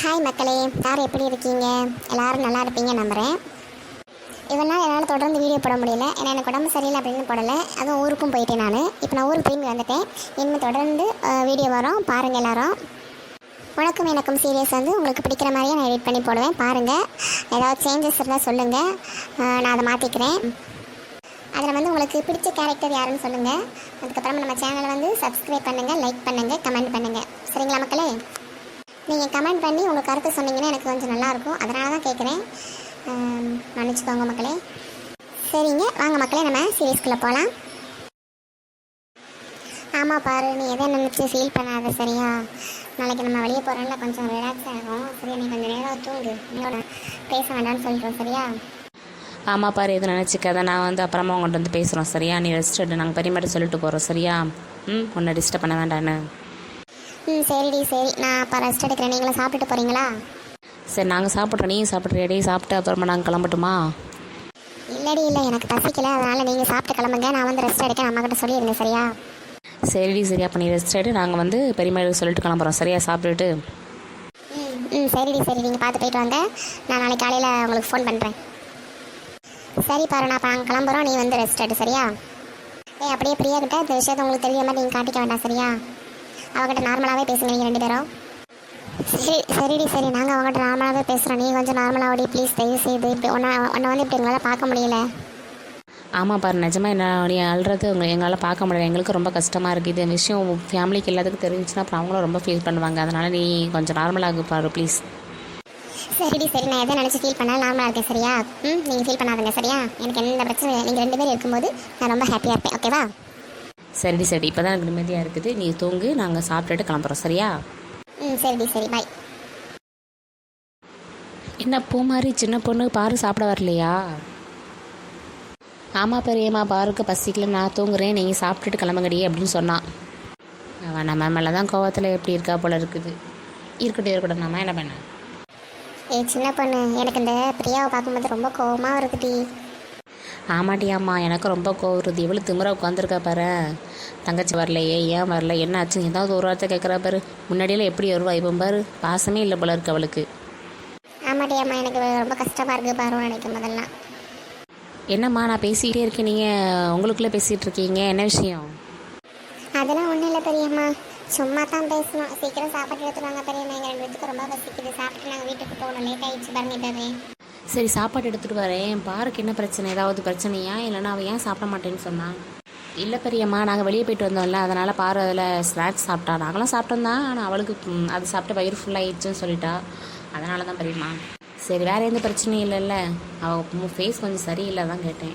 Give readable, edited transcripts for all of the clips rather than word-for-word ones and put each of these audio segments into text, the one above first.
Hi மக்களே, எல்லாரும் எப்படி இருக்கீங்க? எல்லாரும் நல்லா இருப்பீங்க நம்புகிறேன். இவ்வளோ நாள் என்னால் தொடர்ந்து வீடியோ போட முடியல, ஏன்னா எனக்கு உடம்பு சரியில்லை அப்படின்னு போடலை. அதுவும் ஊருக்கும் போயிட்டேன் நான். இப்போ நான் ஊருக்கு திரும்பி வந்துட்டேன். இனிமேல் தொடர்ந்து வீடியோ வரும், பாருங்கள் எல்லாரும். உனக்கும் எனக்கும் சீரியஸ் வந்து உங்களுக்கு பிடிக்கிற மாதிரியே நான் எடிட் பண்ணி போடுவேன், பாருங்கள். ஏதாவது சேஞ்சஸ் இருந்தால் சொல்லுங்கள், நான் அதை மாற்றிக்கிறேன். அதில் வந்து உங்களுக்கு பிடிச்ச கேரக்டர் யாருன்னு சொல்லுங்கள். அதுக்கப்புறம் நம்ம சேனலை வந்து சப்ஸ்கிரைப் பண்ணுங்கள், லைக் பண்ணுங்கள், கமெண்ட் பண்ணுங்கள். சரிங்களா மக்களே? நீங்கள் கமெண்ட் பண்ணி உங்கள் கருத்து சொன்னீங்கன்னா எனக்கு கொஞ்சம் நல்லாயிருக்கும். அதனால தான் கேட்குறேன், மன்னிச்சுக்கோங்க மக்களே. சரிங்க, வாங்க மக்களே, நம்ம சீரியஸ்குள்ளே போகலாம். ஆமாம் பாரு, நீ எதை நினச்சி ஃபீல் பண்ணாத சரியா? நாளைக்கு நம்ம வெளியே போகிறோம்ல, கொஞ்சம் ரிலாக்ஸ் ஆகும். சரியா, நீ கொஞ்சம் நேரம் தூங்கு, நீயோட பேச வேண்டாம்னு சொல்லிட்டோம் சரியா? ஆமாம் பாரு, எதுவும் நினச்சிக்காத. நான் வந்து அப்புறமா உங்கள்கிட்ட வந்து பேசுகிறோம் சரியா? நீ ரெஸ்ட் எடு, நாங்கள் பெரியமாட்ட சொல்லிட்டு போகிறோம் சரியா? உன்னை டிஸ்டர்ப் பண்ண வேண்டான்னு. சரிடி, சரி, நான் அப்போ ரெஸ்ட் எடுக்கிறேன். நீங்களும் சாப்பிட்டுட்டு போகிறீங்களா? சரி, நாங்கள் சாப்பிட்றோம், நீயும் சாப்பிட்றியாடி? சாப்பிட்டு அப்புறமா நாங்கள் கிளம்பட்டுமா? இல்லடி, இல்லை, எனக்கு பசிக்கல, அதனால் நீங்கள் சாப்பிட்டு கிளம்புங்க. நான் வந்து ரெஸ்ட் எடுக்க அம்மாக்கிட்ட சொல்லியிருந்தேன் சரியா? சரிடி, சரி, அப்போ நீ ரெஸ்ட் எடு, நாங்கள் வந்து பெரியமாட்டுக்கு சொல்லிட்டு கிளம்புறோம் சரியா? சாப்பிட்டுட்டு. சரிடி, சரி, நீங்கள் பார்த்து போயிட்டு வாங்க. நான் நாளைக்கு காலையில் உங்களுக்கு ஃபோன் பண்ணுறேன். சரி பாரு, நான் இப்போ நாங்கள் கிளம்புறோம், நீ வந்து ரெஸ்ட் எடு சரியா? அப்படியே பிரியா கிட்ட இந்த விஷயத்தை உங்களுக்கு தெரிய மாதிரி நீங்கள் காட்டிக்க வேண்டாம் சரியா? அவங்ககிட்ட நார்மலாகவே பேசுங்க நீங்கள் ரெண்டு பேரும். சரிடி, சரி, நாங்கள் அவங்ககிட்ட நார்மலாகவே பேசுகிறோம். நீ கொஞ்சம் நார்மலாகடி ப்ளீஸ், தயவு செய்து. இப்படி உன்னை வந்து இப்படி எங்களால் பார்க்க முடியல. ஆமாம் பாரு, நிஜமாக என்ன நீ அழுறது எங்களால் பார்க்க முடியல. எங்களுக்கு ரொம்ப கஷ்டமாக இருக்குது. இந்த விஷயம் ஃபேமிலிக்கு எல்லாத்துக்கும் தெரிஞ்சுன்னா அப்புறம் அவங்களும் ரொம்ப ஃபீல் பண்ணுவாங்க. அதனால் நீ கொஞ்சம் நார்மலாக பாரு ப்ளீஸ். சரிடி, சரி, நான் எதை நினச்சி ஃபீல் பண்ணால் நார்மலாக இருக்கேன் சரியா? நீங்கள் ஃபீல் பண்ணாதுங்க சரியா? எனக்கு எந்த பிரச்சனை, நீங்கள் ரெண்டு பேரும் இருக்கும்போது நான் ரொம்ப ஹாப்பியாக இருப்பேன், ஓகேவா? சரிடி, சரி, இப்போ தான் எனக்கு நிம்மதியாக இருக்குது. நீ தூங்கு, நாங்கள் சாப்பிட்டுட்டு கிளம்புறோம் சரியா? சரிடி, சரி, பாய். என்ன பூ மாதிரி சின்ன பொண்ணு பாரு சாப்பிட வரலையா? ஆமாம் பெரியம்மா, பாருக்கு பசிக்கல, நான் தூங்குறேன், நீங்கள் சாப்பிட்டுட்டு கிளம்புங்கடி அப்படின்னு சொன்னான். அவன் நம்ம மேலே தான் கோவத்தில் எப்படி இருக்கா போல இருக்குது. இருக்கட்டும், நம்ம என்ன பண்ண? சின்ன பொண்ணு, எனக்கு இந்த பிரியாவை பார்க்கும்போது ரொம்ப கோவமாக இருக்குடி. ஆமாட்டி, ஆமாம், எனக்கு ரொம்ப கோவம் வருது. எவ்வளோ திமிரா உட்காந்துருக்கா பாரு. தங்கச்சி வரலையே, ஏன் வரல, என்ன ஆச்சு, ஏதாவது ஒரு வார்த்தை கேட்குறா பாரு. முன்னாடியெல்லாம் எப்படி வருவா, இப்போ பாரு பாசமே இல்லை போல இருக்கு அவளுக்கு. ஆமாட்டி அம்மா, எனக்கு ரொம்ப கஷ்டமாக இருக்குது பாரு நினைக்கும் போதெல்லாம். என்னம்மா நான் பேசிக்கிட்டே இருக்கேன், நீங்கள் உங்களுக்குள்ளே பேசிகிட்டு இருக்கீங்க, என்ன விஷயம்? அதெல்லாம் ஒன்றும் இல்லை பெரியம்மா, சும்மா தான் பேசணும். சீக்கிரம் சாப்பாடு எடுத்துருவாங்க பெரியம்மா, எங்கள் ரெண்டு பேத்துக்கு ரொம்ப பசிக்குது. சாப்பிட்டு நாங்கள் வீட்டுக்கு போகணும், லேட் ஆகிடுச்சு பாருங்க இப்போவே. சரி, சாப்பாடு எடுத்துகிட்டு வரேன். பாருக்கு என்ன பிரச்சனை, ஏதாவது பிரச்சனையா? இல்லைன்னா அவள் ஏன் சாப்பிட மாட்டேன்னு சொன்னான்? இல்லை பெரியம்மா, நாங்கள் வெளியே போயிட்டு வந்தோம்ல, அதனால் பாரு அதில் ஸ்நாக்ஸ் சாப்பிட்டா. நாங்களும் சாப்பிட்டோம் தான், ஆனால் அவளுக்கு அது சாப்பிட்டு வயிறு ஃபுல்லாகிடுச்சுன்னு சொல்லிட்டா. அதனால தான் பெரியம்மா. சரி, வேறு எந்த பிரச்சனையும் இல்லைல்ல? அவள் ஃபேஸ் கொஞ்சம் சரியில்லை தான் கேட்டேன்.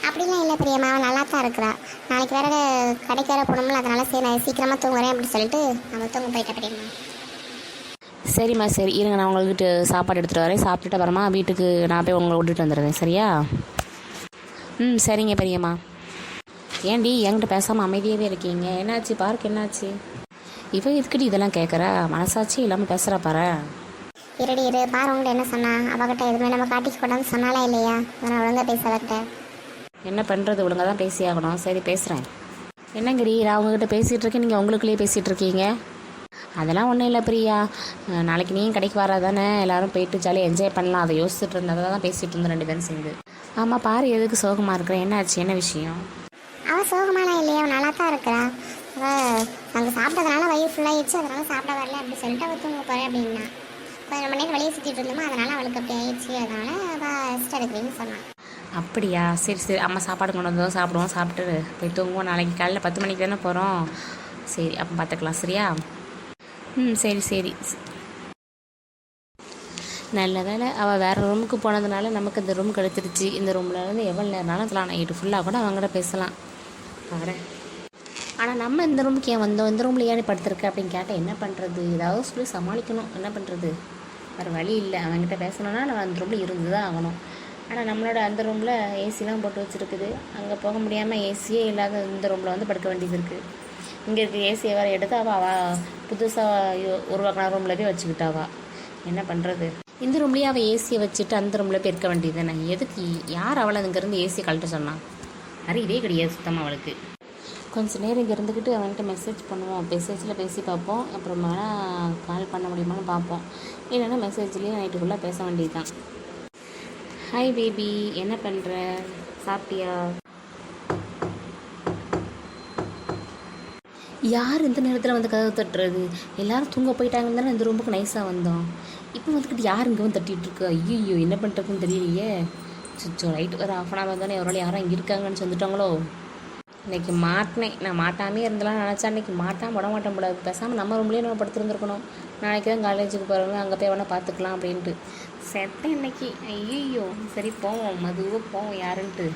அப்படிலாம் இல்லை பெரியம்மா, அவள் நல்லா தான் இருக்கிறா. நாளைக்கு வேறு கடைக்கு வேறு போகணும்ல, அதனால் சரி நான் சீக்கிரமாக தூங்குறேன் அப்படின்னு சொல்லிட்டு அவள் தூங்க போயிட்டேன் பெரியம்மா. சரிம்மா, சரி, இருங்க, நான் உங்கள்கிட்ட சாப்பாடு எடுத்துகிட்டு வரேன். சாப்பிட்டுட்டு அப்புறமா வீட்டுக்கு நான் போய் உங்களை விட்டுட்டு வந்துடுவேன் சரியா? சரிங்க பெரியம்மா. ஏன்டி என்கிட்ட பேசாமல் அமைதியாகவே இருக்கீங்க? என்னாச்சு பாருக்கு, என்னாச்சு? இவ இதுக்கிட்ட இதெல்லாம் கேட்குற, மனசாட்சி இல்லாமல் பேசுகிறா பாரு. இரு பாரு, உங்கள்கிட்ட என்ன சொன்னா? அவகிட்ட எதுவுமே நம்ம காட்டிக்க கூடாதுன்னு சொன்னாலா இல்லையா? அதனால் ஒழுங்காக பேச அவர்கிட்ட. என்ன பண்ணுறது, ஒழுங்காக தான் பேசி ஆகணும். சரி, பேசுகிறேன். என்னங்கடி நான் உங்ககிட்ட பேசிகிட்டு இருக்கேன், நீங்கள் உங்களுக்குள்ளேயே பேசிகிட்டு இருக்கீங்க. அதெல்லாம் ஒன்றும் இல்லை பிரியா, நாளைக்கு நீயும் கடைக்கு வராதானே, எல்லோரும் போயிட்டு ஜாலியாக என்ஜாய் பண்ணலாம். அதை யோசிச்சுட்டு இருந்ததை தான் பேசிகிட்டு இருந்தோம் ரெண்டு பேரும் சேர்ந்து. ஆமாம் பாரு, எதுக்கு சோகமாக இருக்கிறேன், என்ன ஆச்சு, என்ன விஷயம்? அவள் சோகமாலாம் இல்லையா, அவள் நல்லா தான் இருக்கிறா. அவள் அங்கே சாப்பிட்டதுனால வயிறு ஃபுல்லாகிடுச்சு, அதனால் சாப்பிட வரல அப்படி சொல்லிட்டு அவள் தூங்க போகிறேன் அப்படின்னா. கொஞ்சம் மணி நேரம் வெளியே சுற்றிட்டு இருந்தோமோ, அதனால் அவளுக்கு அப்படி ஆயிடுச்சு. அதனால் அவள் ரெஸ்ட் எடுக்கிறேன்னு சொன்னான். அப்படியா? சரி, அம்மா சாப்பாடு கொண்டு வந்தோம், சாப்பிடுவோம், சாப்பிட்டு போய் தூங்குவோம். நாளைக்கு காலையில் 10 மணிக்கு தானே போகிறோம். சரி, அப்போ பார்த்துக்கலாம் சரியா? சரி. நல்ல வேலை அவள் வேறு ரூமுக்கு போனதுனால நமக்கு இந்த ரூம் கிடச்சிருச்சு. இந்த ரூமில் இருந்து எவ்வளோ நேரம்னாலும் அதெல்லாம் நைட்டு ஃபுல்லாக கூட அவங்கள்ட்ட பேசலாம் பாரு. ஆனால் நம்ம இந்த ரூமுக்கு ஏன் வந்தோம், இந்த ரூமில் ஏன் படுத்துருக்க அப்படின்னு கேட்டால் என்ன பண்ணுறது? ஏதாவது சொல்லி சமாளிக்கணும், என்ன பண்ணுறது? வேறு வழி இல்லை. அவங்ககிட்ட பேசணுன்னா நம்ம அந்த ரூமில் இருந்து தான் ஆகணும். ஆனால் நம்மளோட அந்த ரூமில் ஏசிலாம் போட்டு வச்சுருக்குது, அங்கே போக முடியாமல் ஏசியே இல்லாத இந்த ரூமில் வந்து படுக்க வேண்டியது இருக்குது. இங்கே இருக்க ஏசியை வேறு எடுத்து அவள் புதுசாக உருவாக்கின ரூமில் போய் வச்சுக்கிட்டாவா. என்ன பண்ணுறது? இந்த ரூம்லேயே அவள் ஏசியை வச்சுட்டு அந்த ரூமில் போய் இருக்க வேண்டியது தானே. எதுக்கு யார் அவளை அங்கேருந்து ஏசியை கழட்ட சொன்னான்? அறிவே கிடையாது சுத்தமாக அவளுக்கு. கொஞ்சம் நேரம் இங்கே இருந்துக்கிட்டு அவன்கிட்ட மெசேஜ் பண்ணுவோம், மெசேஜில் பேசி பார்ப்போம். அப்புறமா கால் பண்ண முடியும். முடியுமான்னு பார்ப்போம். இல்லைன்னா மெசேஜ்லேயும் நைட்டுக்குள்ளே பேச வேண்டியது தான். ஹாய் பேபி, என்ன பண்ணுற? சாப்பிட்டியா? யார் இந்த நேரத்தில் வந்து கதவு தட்டுறது? எல்லோரும் தூங்க போயிட்டாங்கன்னு தானே இந்த ரூமுக்கு நைஸாக வந்தோம். இப்போ வந்துக்கிட்டு யார் இங்கே வந்து தட்டிகிட்டு இருக்கா? ஐயோ, என்ன பண்ணுறதுன்னு தெரியலையே. சுச்சோ, ரைட்டு ஒரு ஆஃப் அன் ஹவர் வந்தோடனே ஒரு யாரும் இங்கே இருக்காங்கன்னு சொல்லிட்டாங்களோ. இன்றைக்கி மாட்டினேன். நான் மாட்டாமே இருந்தலாம் நினச்சா இன்றைக்கி மாட்டாமல் விட மாட்டேன் போல. பேசாமல் நம்ம ரூம்லேயே நம்ம படுத்துருந்துருக்கணும். நாளைக்கு தான் காலேஜுக்கு போகிறவங்க அங்கே போய் வேணால் பார்த்துக்கலாம் அப்படின்ட்டு செட்டேன் இன்னைக்கு. ஐயோ, சரி போவோம், மதுவாக போவோம் யாருன்ட்டு.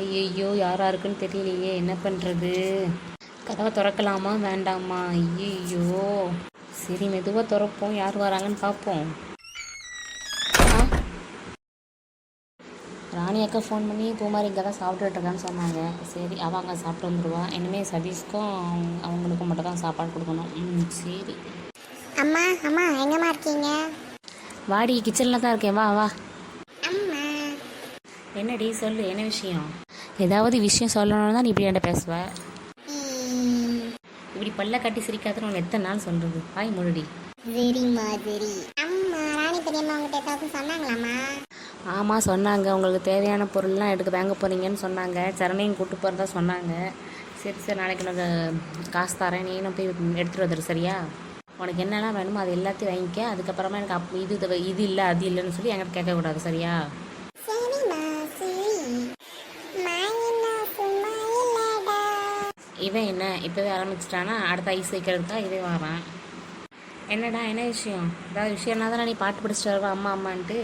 ஐயோ, யாராக இருக்குன்னு தெரியலையே, என்ன பண்ணுறது? கதவை திறக்கலாமா வேண்டாமா? ஐயோ, சரி மெதுவாக திறப்போம், யார் வராங்கன்னு பார்ப்போம். ராணி அக்கா ஃபோன் பண்ணி பூமாரி இங்கே தான் சாப்பிட்டுட்டு இருக்கான்னு சொன்னாங்க. சரி, அவள் அங்கே சாப்பிட்டு வந்துடுவா. இனிமேல் சதீஷ்க்கும் அவங்களுக்கும் மட்டும் தான் சாப்பாடு கொடுக்கணும். சரி. அம்மா அம்மா எங்கம்மா இருக்கீங்க? வாடி, கிச்சனில் தான் இருக்கேன், வா வா. அம்மா என்னடி சொல்லு, என்ன விஷயம்? ஏதாவது விஷயம் சொல்லணும்னு தான் நீ இப்படி என்கிட்ட பேசுவ. இப்படி பல்ல கட்டி சிரிக்காதுன்னு உனக்கு எத்தனை நாள் சொல்கிறது? பாய் முழுடி. வெரி மாதிரி. அம்மா ராணி பெரியம்மா உங்கள்கிட்ட ஏதாவது சொன்னாங்களாம்மா? ஆமாம் சொன்னாங்க. உங்களுக்கு தேவையான பொருள்லாம் எடுக்க வாங்க போகிறீங்கன்னு சொன்னாங்க. சரணையும் கூட்டு போகிறதா சொன்னாங்க. சரி, நாளைக்கு எனக்கு காசு தரேன், நீனும் போய் எடுத்துகிட்டு வந்துடு சரியா? உனக்கு என்னெல்லாம் வேணுமோ அது எல்லாத்தையும் வாங்கிக்க. அதுக்கப்புறமா எனக்கு இது இல்லை அது இல்லைன்னு சொல்லி என்கிட்ட கேட்கக்கூடாது சரியா? இவன் என்ன இப்போவே ஆரம்பிச்சிட்டானா? அடுத்த ஐஸ் வைக்கிறதுக்கா இவன் வரான். என்னடா, என்ன விஷயம்? ஏதாவது விஷயம்னா தானே நீ பாட்டு பிடிச்சிட்டு வருவா அம்மா அம்மான்ட்டு.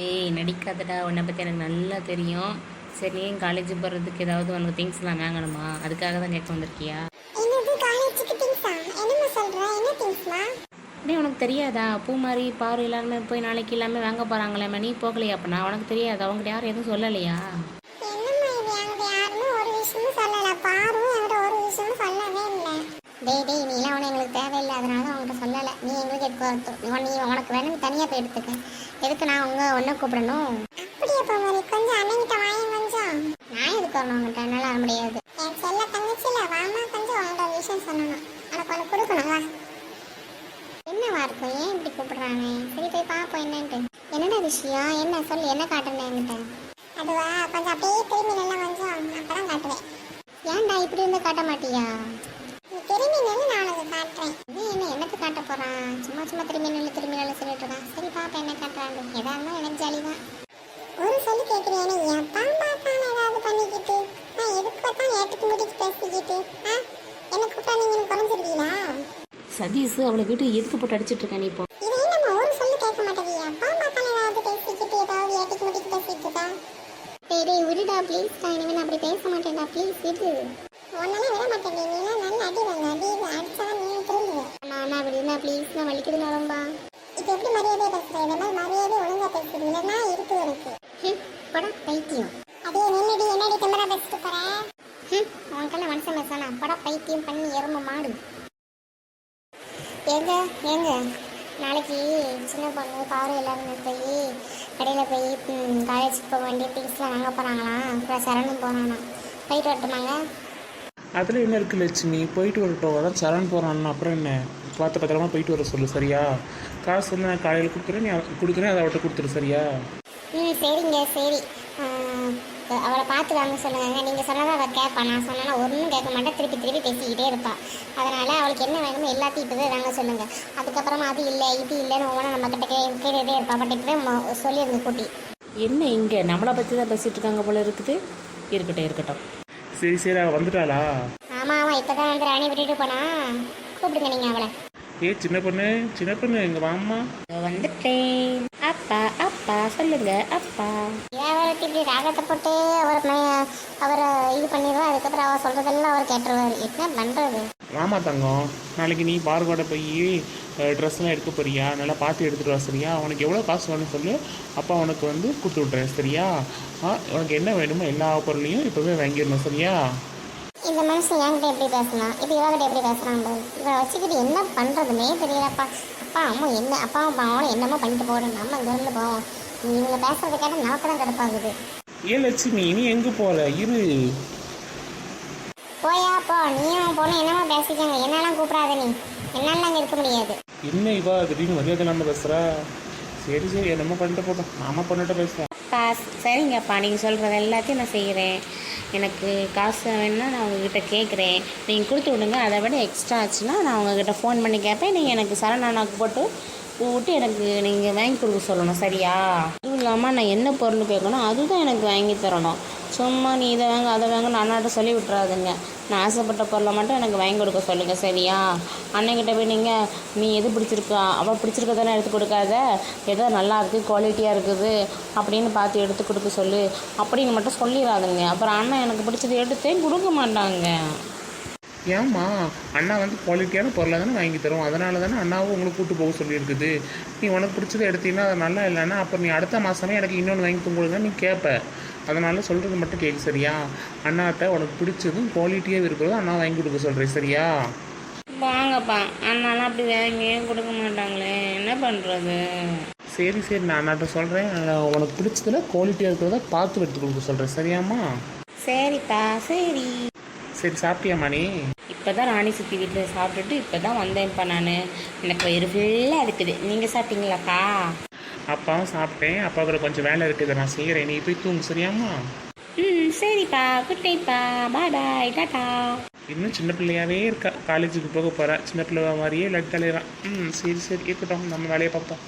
ஏய், நடிக்காதடா, உன்னை பற்றி எனக்கு நல்லா தெரியும். சரி, நீ காலேஜ் போகிறதுக்கு ஏதாவது உனக்கு திங்ஸ்லாம் வாங்கணுமா? அதுக்காக தான் கேட்க வந்திருக்கியா? டே, உனக்கு தெரியாதா? பூமாரி பாரு எல்லாருமே போய் நாளைக்கு எல்லாமே வாங்க போகிறாங்களேம்மா, நீ போகலையா? அப்போ உனக்கு தெரியாதா? அவங்ககிட்ட யாரும் எதுவும் சொல்லலையா? டேய் நீலாம் அவனை எங்களுக்கு தேவையில்லை, அதனால தான் அவங்கள்ட்ட சொல்லலை. நீ எங்களுக்கு எடுத்து நீ உனக்கு வேணும் தனியாக போய் எடுத்துக்க. எதுக்கு நான் ஒன்றை கூப்பிடணும்? அப்படியே மாதிரி கொஞ்சம் அண்ணங்கிட்ட வாங்கி கொஞ்சம். நான் எதுக்கு வரணும் உங்கள்கிட்ட? என்னால் வர முடியாது. என் செல்ல தங்கச்சியில் வாமா, கொஞ்சம் உங்கள்கிட்ட ஒரு விஷயம் சொல்லணும். உனக்கு ஒன்று கொடுக்கணும், வா. என்னவா இருக்கும்? ஏன் இப்படி கூப்பிடுறானே? சரி போய் பார்ப்போம் என்னன்ட்டு. என்னடா விஷயம்? என்ன சொல்லு, என்ன காட்டுறேன் என்கிட்ட? அதுவா, கொஞ்சம் அப்படியே திரும்பி நல்லா கொஞ்சம் அப்பதான் காட்டுவேன். ஏன்டா இப்படி இருந்து காட்ட மாட்டியா? திரும்பி நின்று நான் உனக்கு காட்டுறேன். இது என்ன எனக்கு காட்ட போறான்? சும்மா திரும்பி நின்று சொல்லிட்டு இருக்கான். சரி பாப்பா என்ன காட்டுறாங்க. எதா இருந்தாலும் எனக்கு ஜாலி தான். ஒரு சொல்லி கேட்குறேன், என் பாம்பாத்தான் ஏதாவது பண்ணிக்கிட்டு நான் எதுக்கு தான் ஏட்டுக்கு முடிச்சு பேசிக்கிட்டு என்ன கூப்பிட்டா நீங்க குறைஞ்சிருக்கீங்களா? சதீஷ் அவளை வீட்டு எதுக்கு போட்டு அடிச்சிட்டு இருக்கேன் நீ இப்போ? இது என்னம்மா ஒரு சொல்லி கேட்க மாட்டேங்கியா? பாம்பாத்தான் ஏதாவது பேசிக்கிட்டு ஏதாவது ஏட்டுக்கு முடிச்சு பேசிட்டு இருக்கா? சரி விடுடா ப்ளீஸ். இனிமே நான் அப்படி பேச மாட்டேன்டா ப்ளீஸ். இது ஒன்னெல்லாம் விட மாட்டேங்க. நீலாம் நல்ல அடி வாங்க. அடி அடிச்சா நீ திரும்புவேன். நான் விடுனா ப்ளீஸ், நான் வலிக்குதுன்னு ரொம்ப. இப்போ எப்படி மரியாதையை பேசுகிறேன்? இந்த மாதிரி மரியாதை ஒழுங்காக பேசுறீங்களா? நான் இருக்கு உனக்கு. படம் பைத்தியம். அதே நின்னடி என்னடி திமரா பேசிட்டு போகிறேன்? உனக்கெல்லாம் மனுஷன் பேசானா? படம் பைத்தியம் பண்ணி எறும்பு மாடு. ஏங்க நாளைக்கு சின்ன பொண்ணு பாரு எல்லாரும் போய் கடையில் போய் காலேஜுக்கு போக வேண்டிய திங்ஸ்லாம் வாங்க போகிறாங்களாம். அப்புறம் சரணும் போகிறானா. போயிட்டு வரட்டுமாங்க? அதில் என்ன இருக்குது லட்சுமி? போயிட்டு வரட்டும். அதான் சரண் போகிறான்னு அப்புறம் என்ன? பார்த்து பத்திரமா போயிட்டு வர சொல்லு சரியா? காசு வந்து நான் காலையில் கொடுக்குறேன், நீ கொடுக்குறேன், அதை அவட்ட கொடுத்துரு சரியா? சரிங்க சரி. அவளை பார்த்து வாங்க சொல்லுங்க. நீங்கள் சொன்னதை அவள் கேட்பா. நான் சொன்னேன்னா ஒன்றும் கேட்க மாட்டேன், திருப்பி பேசிக்கிட்டே இருப்பாள். அதனால் அவளுக்கு என்ன வேணுமோ எல்லாத்தையும் இப்போவே வாங்க சொல்லுங்கள். அதுக்கப்புறமா அது இல்லை இது இல்லைன்னு ஒவ்வொன்றும் நம்மக்கிட்ட கேட்டுகிட்டே இருப்பாள். பட் இப்போவே சொல்லிடுங்க கூட்டி. என்ன இங்கே நம்மளை பற்றி தான் பேசிகிட்டு இருக்காங்க போல இருக்குது. இருக்கட்டும். சரி அவள் வந்துட்டாளா? ஆமாம் இப்போ தான் வந்து ராணி விட்டுட்டு போனா. கூப்பிடுங்க நீங்கள் அவளை. சின்ன பொண்ணு இங்கே வாம்மா. வந்துட்டேன். அப்பா சொல்லுங்க அப்பா. அவருக்கு இப்படி ராகத்தை போட்டு அவரை இது பண்ணிடுவா. அதுக்கப்புறம் அவர் சொல்கிறதெல்லாம் அவர் கேட்டுருவார். என்ன பண்ணுறது? வாமா தங்கம், நாளைக்கு நீ பார்கோட போய் ட்ரெஸ்லாம் எடுக்க போறியா? நல்லா பார்த்து எடுத்துகிட்டு வா சரியா? உனக்கு எவ்வளோ காசு வேணும்னு சொல்லு, அப்பா உனக்கு வந்து கொடுத்து விட்றேன் சரியா? உனக்கு என்ன வேணுமோ எல்லா பொருளையும் இப்போவே வாங்கிடணும் சரியா? இந்த மனுஷன் என்கிட்ட எப்படி பேசலாம், இது இவகிட்ட எப்படி பேசுகிறாங்க? இவரை வச்சுக்கிட்டு என்ன பண்ணுறதுனே தெரியலப்பா. அப்பா அம்மாவும் என்னமோ பண்ணிட்டு போகணும். நம்ம இங்கேருந்து போவோம். இவங்க பேசுறதை கேட்டால் நமக்கு தான் கிடப்பாகுது. லட்சுமி நீ எங்கே போகிற? இரு. போயா போ, நீயும் பொண்ணு என்னமா பேசிக்கங்க, என்னெல்லாம் கூப்பிடாத நீ, என்னால அங்கே இருக்க முடியாது. என்ன இவா திடீர்னு மரியாதை இல்லாமல் பேசுகிறா? சரி சரி, என்னமோ பண்ணிட்டு போட்டோம், மாமா பொண்ணுகிட்ட பேசுகிறேன். அப்பா சரிங்கப்பா, நீங்கள் சொல்கிறது எல்லாத்தையும் நான் செய்கிறேன். எனக்கு காசு வேணுன்னா நான் உங்ககிட்ட கேட்குறேன், நீங்கள் கொடுத்து விடுங்க. அதை விட எக்ஸ்ட்ரா ஆச்சுன்னா நான் உங்ககிட்ட ஃபோன் பண்ணி கேட்பேன். நீங்கள் எனக்கு சரணானாக்கு போட்டு விட்டு எனக்கு நீங்கள் வாங்கி கொடுக்க சொல்லணும், சரியா? அதுவும் இல்லாமல் நான் என்ன பொருள் கேட்கணும் அதுதான் எனக்கு வாங்கி தரணும். சும்மா நீ இதை வாங்க அதை வாங்க அண்ணாட்ட சொல்லி விட்டுறாதுங்க. நான் ஆசைப்பட்ட பொருளை மட்டும் எனக்கு வாங்கி கொடுக்க சொல்லுங்கள், சரியா? அண்ணன்கிட்ட போய் நீங்கள் நீ எது பிடிச்சிருக்கா அவள் பிடிச்சிருக்கதானே எடுத்து கொடுக்காத, ஏதோ நல்லா இருக்குது குவாலிட்டியாக இருக்குது அப்படின்னு பார்த்து எடுத்து கொடுக்க சொல்லு அப்படின்னு மட்டும் சொல்லிடாதுங்க. அப்புறம் அண்ணன் எனக்கு பிடிச்சது எடுத்தே கொடுக்க மாட்டாங்க. ஏம்மா, அண்ணா வந்து குவாலிட்டியான பொருளாக தானே வாங்கி தரும், அதனால தானே அண்ணாவும் உங்களுக்கு கூட்டு போக சொல்லியிருக்குது. நீ உனக்கு பிடிச்சதை எடுத்தீங்கன்னா அது நல்லா இல்லைன்னா அப்புறம் நீ அடுத்த மாதமே எனக்கு இன்னொன்று வாங்கி கொடுங்க நீ கேட்ப. அதனால் சொல்கிறது மட்டும் கேட்கு, சரியா? அண்ணாட்ட உனக்கு பிடிச்சதும் குவாலிட்டியாக இருக்கிறதும் அண்ணா வாங்கி கொடுக்க சொல்கிறேன், சரியா? வாங்கப்பா, அண்ணாலாம் அப்படி வாங்கியே கொடுக்க மாட்டாங்களே, என்ன பண்ணுறது? சரி சரி, நான் அண்ணாட்ட சொல்கிறேன், உனக்கு பிடிச்சதில் குவாலிட்டியாக இருக்கிறத பார்த்து எடுத்து கொடுக்க சொல்கிறேன், சரியாம்மா? சரிப்பா சரி. சரி, சாப்பிட்டியாம்மா நீ? இப்போ தான் ராணி சித்தி வீட்டில் சாப்பிட்டுட்டு இப்போ தான் வந்தேன்ப்பா நான். எனக்கு வயிறு ஃபுல்லாக இருக்குது. நீங்கள் சாப்பிட்டீங்களாப்பா? அப்பாவும் சாப்பிட்டேன், அப்பா கூட கொஞ்சம் வேலை இருக்குது, நான் செய்கிறேன், நீ போய் தூங்கு, சரியாம்மா? சரிப்பா, குட் நைட்ப்பா, பாய் பாய், டாட்டா. இன்னும் சின்ன பிள்ளையாவே இருக்கா, காலேஜுக்கு போக போகிறா, சின்ன பிள்ளை மாதிரியே லட்டு தலையிறான். சரி சரி இருக்கட்டும், நம்ம வேலையை பார்ப்போம்.